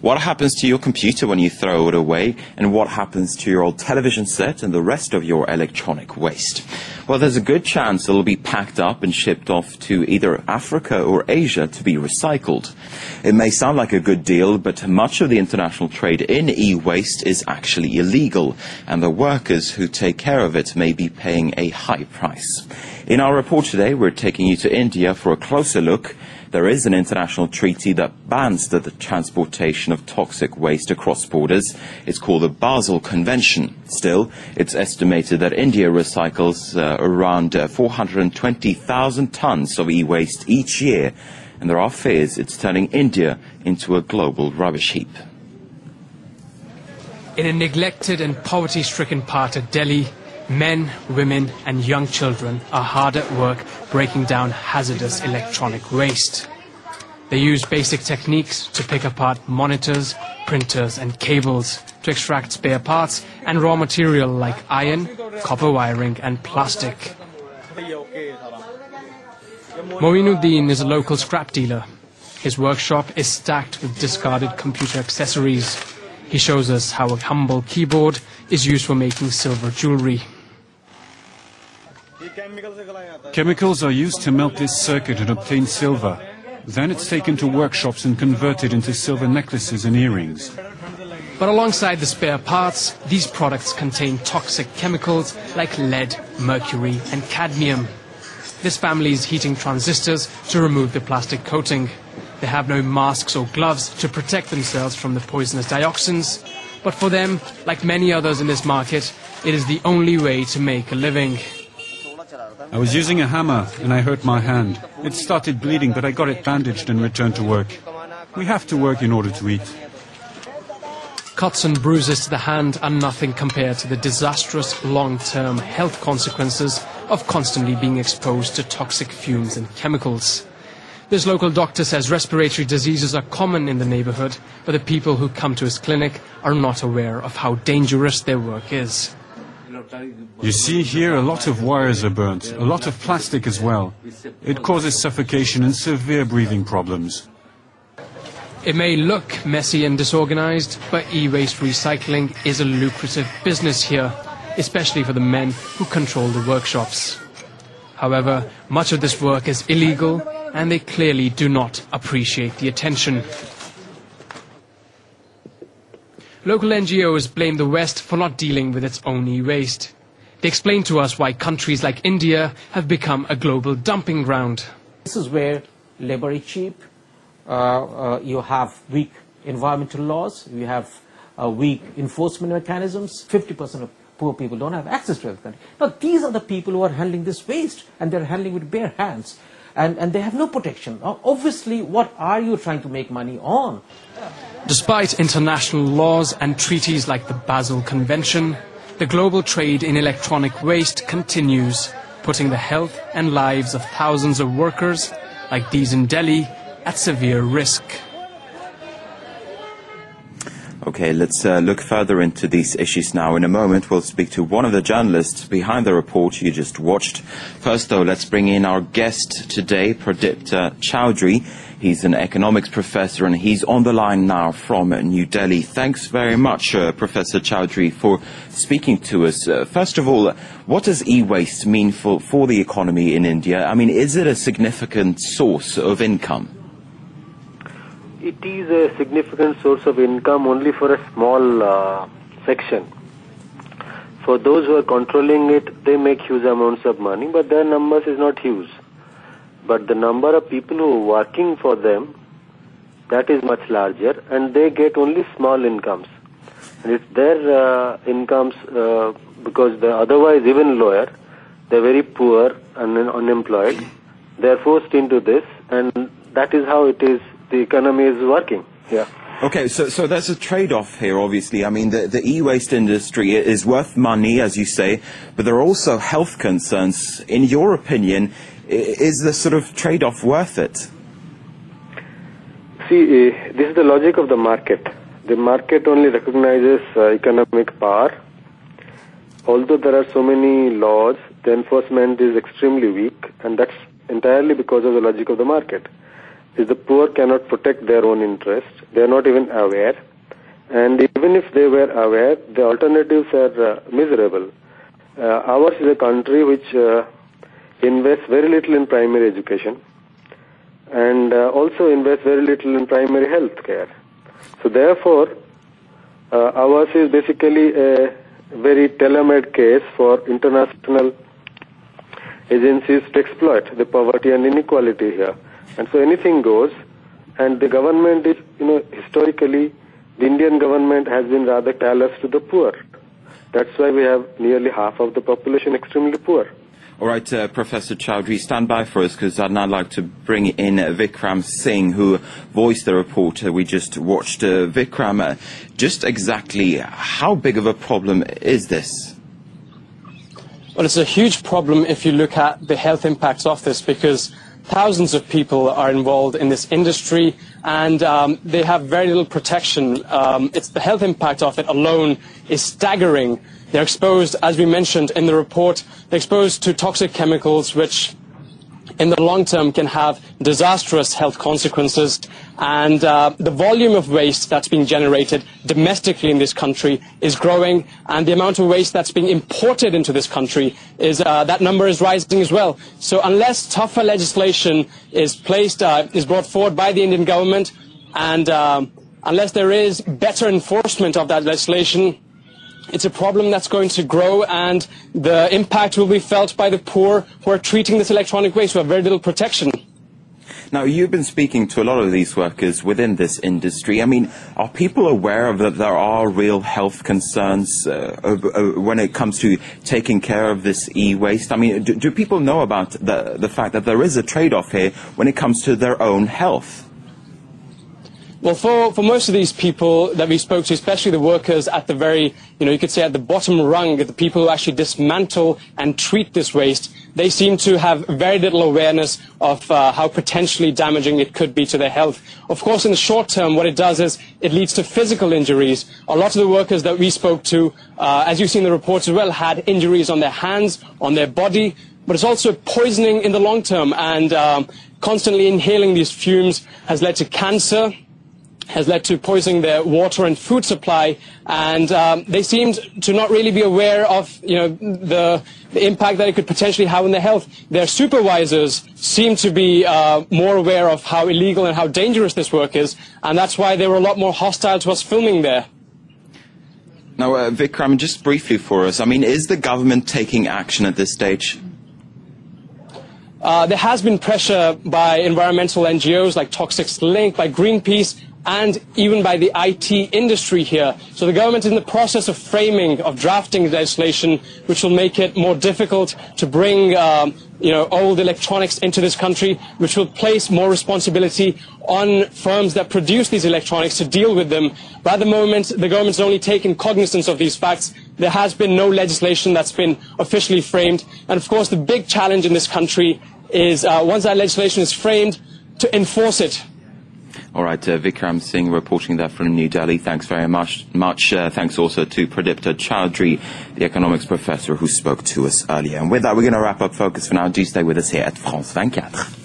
What happens to your computer when you throw it away? And what happens to your old television set and the rest of your electronic waste? Well, there's a good chance it'll be packed up and shipped off to either Africa or Asia to be recycled. It may sound like a good deal, but much of the international trade in e-waste is actually illegal, and the workers who take care of it may be paying a high price. In our report today, we're taking you to India for a closer look. There is an international treaty that bans the transportation of toxic waste across borders. It's called the Basel Convention. Still, it's estimated that India recycles around 420,000 tons of e-waste each year, and there are fears it's turning India into a global rubbish heap. In a neglected and poverty-stricken part of Delhi, men, women and young children are hard at work breaking down hazardous electronic waste. They use basic techniques to pick apart monitors, printers and cables to extract spare parts and raw material like iron, copper wiring and plastic. Moinuddin is a local scrap dealer. His workshop is stacked with discarded computer accessories. He shows us how a humble keyboard is used for making silver jewelry. Chemicals are used to melt this circuit and obtain silver. Then it's taken to workshops and converted into silver necklaces and earrings. But alongside the spare parts, these products contain toxic chemicals like lead, mercury and cadmium. This family is heating transistors to remove the plastic coating. They have no masks or gloves to protect themselves from the poisonous dioxins. But for them, like many others in this market, it is the only way to make a living. I was using a hammer and I hurt my hand. It started bleeding, but I got it bandaged and returned to work. We have to work in order to eat. Cuts and bruises to the hand are nothing compared to the disastrous long-term health consequences of constantly being exposed to toxic fumes and chemicals. This local doctor says respiratory diseases are common in the neighborhood, but the people who come to his clinic are not aware of how dangerous their work is. You see here a lot of wires are burnt, a lot of plastic as well. It causes suffocation and severe breathing problems. It may look messy and disorganized, but e-waste recycling is a lucrative business here, especially for the men who control the workshops. However, much of this work is illegal, and they clearly do not appreciate the attention. Local NGOs blame the West for not dealing with its own e-waste. They explain to us why countries like India have become a global dumping ground. This is where labor is cheap, you have weak environmental laws, you have weak enforcement mechanisms. 50% of poor people don't have access to it. Now these are the people who are handling this waste, and they're handling with bare hands. And they have no protection. Obviously, what are you trying to make money on? Despite international laws and treaties like the Basel Convention, the global trade in electronic waste continues, putting the health and lives of thousands of workers, like these in Delhi, at severe risk. Okay, let's look further into these issues now. In a moment, we'll speak to one of the journalists behind the report you just watched. First, though, let's bring in our guest today, Pradip Chowdhury. He's an economics professor, and he's on the line now from New Delhi. Thanks very much, Professor Chowdhury, for speaking to us. First of all, what does e-waste mean for the economy in India? I mean, is it a significant source of income? It is a significant source of income only for a small section. For those who are controlling it, they make huge amounts of money, but their numbers is not huge. But the number of people who are working for them, that is much larger, and they get only small incomes. And it's their incomes, because they're otherwise even lower, they're very poor and unemployed. They're forced into this, and that is how it is. The economy is working. Yeah. Okay, so there's a trade-off here, obviously. I mean, the e-waste industry is worth money, as you say, but there are also health concerns. In your opinion, is the sort of trade-off worth it? See, this is the logic of the market. The market only recognizes economic power. Although there are so many laws, the enforcement is extremely weak, and that's entirely because of the logic of the market. is the poor cannot protect their own interest. They are not even aware. And even if they were aware, the alternatives are miserable. Ours is a country which invests very little in primary education and also invests very little in primary health care. So therefore, ours is basically a very tailor-made case for international agencies to exploit the poverty and inequality here. And so anything goes, and the government is, historically, the Indian government has been rather callous to the poor. That's why we have nearly half of the population extremely poor. All right, Professor Chowdhury, stand by for us, because I'd now like to bring in Vikram Singh, who voiced the report we just watched. Vikram, just exactly how big of a problem is this? Well, it's a huge problem if you look at the health impacts of this, because thousands of people are involved in this industry and they have very little protection. It's the health impact of it alone is staggering. They're exposed, as we mentioned in the report, they're exposed to toxic chemicals which in the long term can have disastrous health consequences, and the volume of waste that's being generated domestically in this country is growing, and the amount of waste that's being imported into this country is that number is rising as well. So unless tougher legislation is brought forward by the Indian government, and unless there is better enforcement of that legislation, it's a problem that's going to grow, and the impact will be felt by the poor who are treating this electronic waste who have very little protection. Now, you've been speaking to a lot of these workers within this industry. I mean, are people aware of that there are real health concerns when it comes to taking care of this e-waste? I mean, do people know about the fact that there is a trade-off here when it comes to their own health? Well, for most of these people that we spoke to, especially the workers at the very, you could say at the bottom rung, the people who actually dismantle and treat this waste, they seem to have very little awareness of how potentially damaging it could be to their health. Of course, in the short term, what it does is it leads to physical injuries. A lot of the workers that we spoke to, as you've seen in the reports as well, had injuries on their hands, on their body, but it's also poisoning in the long term, and constantly inhaling these fumes has led to cancer, has led to poisoning their water and food supply, and they seemed to not really be aware of the impact that it could potentially have on their health. Their supervisors seem to be more aware of how illegal and how dangerous this work is, and that's why they were a lot more hostile to us filming there. Now, Vikram, just briefly for us, I mean, is the government taking action at this stage? There has been pressure by environmental NGOs like Toxics Link, by Greenpeace, and even by the IT industry here. So the government is in the process of drafting legislation which will make it more difficult to bring old electronics into this country, which will place more responsibility on firms that produce these electronics to deal with them. But at the moment, the government's only taken cognizance of these facts. There has been no legislation that's been officially framed. And of course, the big challenge in this country is, once that legislation is framed, to enforce it. All right, Vikram Singh reporting that from New Delhi. Thanks very much. Thanks also to Pradipta Chowdhury, the economics professor who spoke to us earlier. And with that, we're going to wrap up Focus for now. Do stay with us here at France 24.